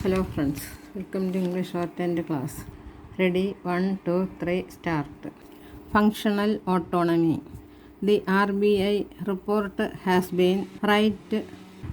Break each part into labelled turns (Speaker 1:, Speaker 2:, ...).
Speaker 1: Hello friends, welcome to English Shorthand class. Ready? 1, 2, 3, start. Functional autonomy. The RBI report has been right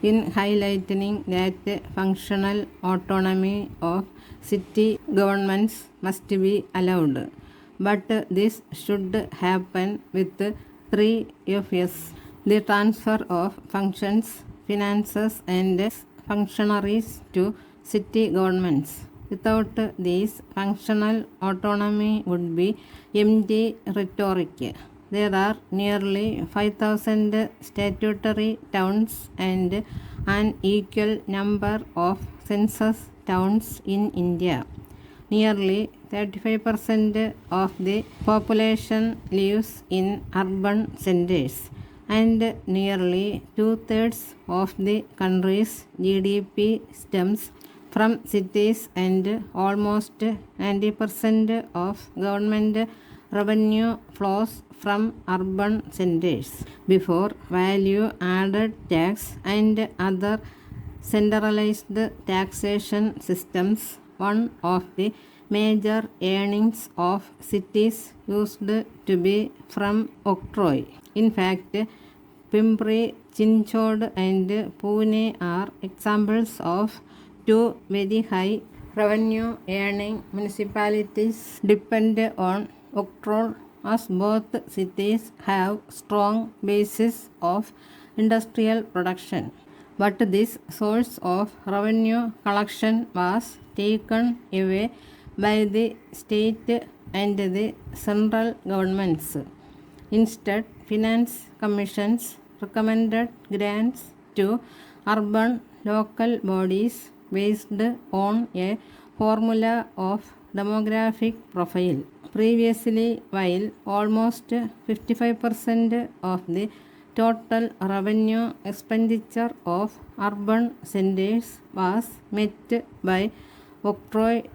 Speaker 1: in highlighting that functional autonomy of city governments must be allowed. But this should happen with 3 F's. The transfer of functions, finances and functionaries to city governments. Without this, functional autonomy would be empty rhetoric. There are nearly 5,000 statutory towns and an equal number of census towns in India. Nearly 35% of the population lives in urban centers, and nearly two-thirds of the country's GDP stems from cities, and almost 90% of government revenue flows from urban centers. Before value added tax and other centralized taxation systems, one of the major earnings of cities used to be from octroi. In fact, Pimpri, Chinchod and Pune are examples of two very high revenue earning municipalities depend on octroi, as both cities have strong basis of industrial production. But this source of revenue collection was taken away by the state and the central governments. Instead, finance commissions recommended grants to urban local bodies based on a formula of demographic profile. Previously, while almost 55% of the total revenue expenditure of urban centers was met by octroi,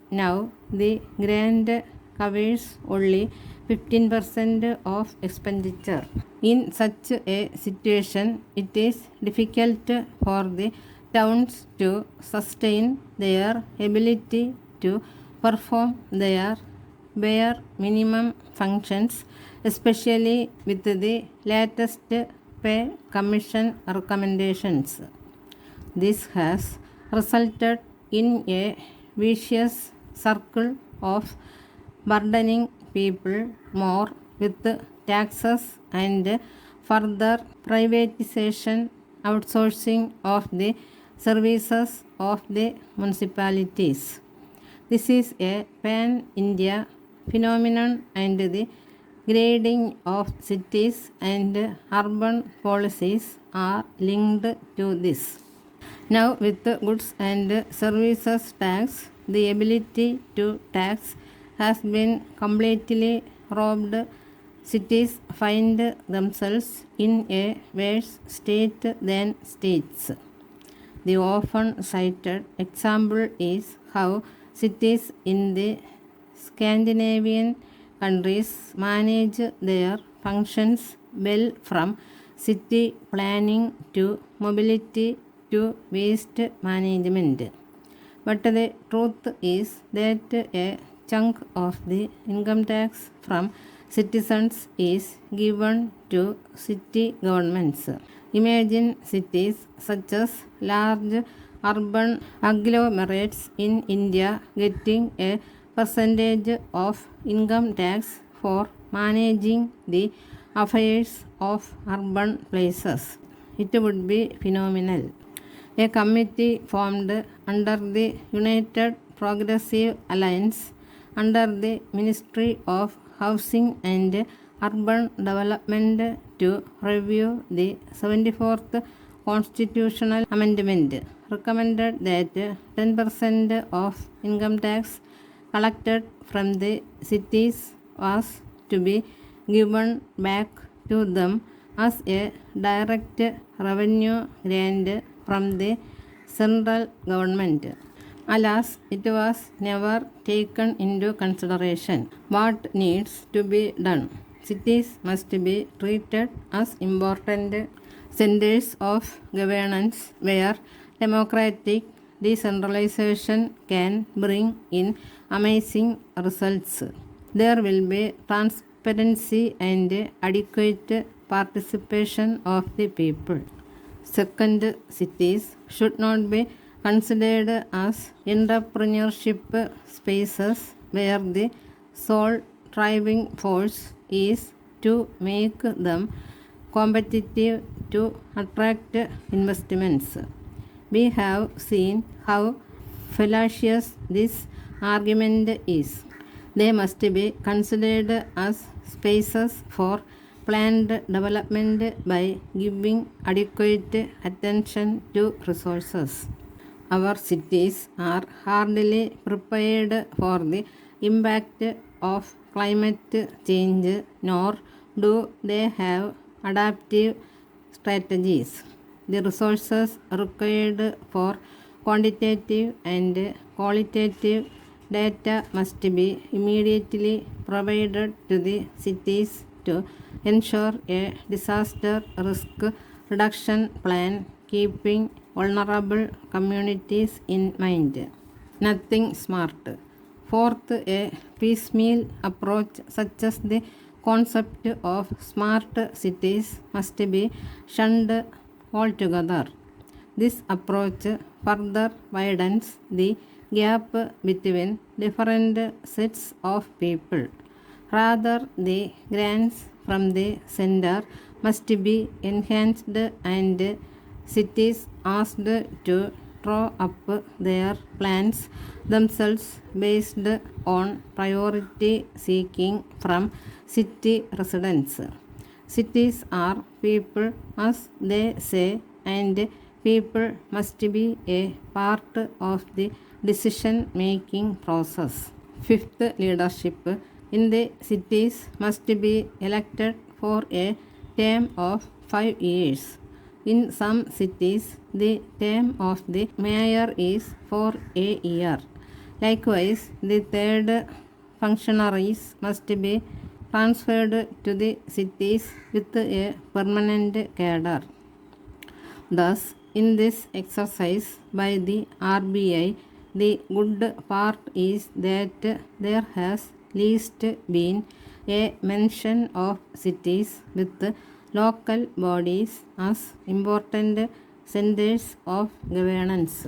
Speaker 1: now the grant covers only 15% of expenditure. In such a situation, it is difficult for the towns to sustain their ability to perform their bare minimum functions, especially with the latest pay commission recommendations. This has resulted in a vicious circle of burdening people more with taxes and further privatization, outsourcing of the services of the municipalities. This is a pan-India phenomenon, and the grading of cities and urban policies are linked to this. Now, with the goods and services tax, the ability to tax has been completely robbed. Cities find themselves in a worse state than states. The often cited example is how cities in the Scandinavian countries manage their functions well, from city planning to mobility to waste management. But the truth is that a chunk of the income tax from citizens is given to city governments. Imagine cities such as large urban agglomerates in India getting a percentage of income tax for managing the affairs of urban places. It would be phenomenal. A committee formed under the United Progressive Alliance under the Ministry of Housing and Urban Development to review the 74th Constitutional Amendment recommended that 10% of income tax collected from the cities was to be given back to them as a direct revenue grant from the central government. Alas, it was never taken into consideration. What needs to be done? Cities must be treated as important centers of governance where democratic decentralization can bring in amazing results. There will be transparency and adequate participation of the people. Second, cities should not be considered as entrepreneurship spaces where the sole driving force is to make them competitive to attract investments. We have seen how fallacious this argument is. They must be considered as spaces for planned development by giving adequate attention to resources. Our cities are hardly prepared for the impact of climate change, nor do they have adaptive strategies. The resources required for quantitative and qualitative data must be immediately provided to the cities to ensure a disaster risk reduction plan, keeping vulnerable communities in mind. Nothing smart. Fourth, a piecemeal approach such as the concept of smart cities must be shunned altogether. This approach further widens the gap between different sets of people. Rather, the grants from the center must be enhanced and cities asked to draw up their plans themselves based on priority seeking from city residents. Cities are people, as they say, and people must be a part of the decision making process. Fifth, leadership in the cities must be elected for a term of 5 years. In some cities, the term of the mayor is for a year. Likewise, the third, functionaries must be transferred to the cities with a permanent cadre. Thus, in this exercise by the RBI, the good part is that there has least been a mention of cities with local bodies as important centers of governance.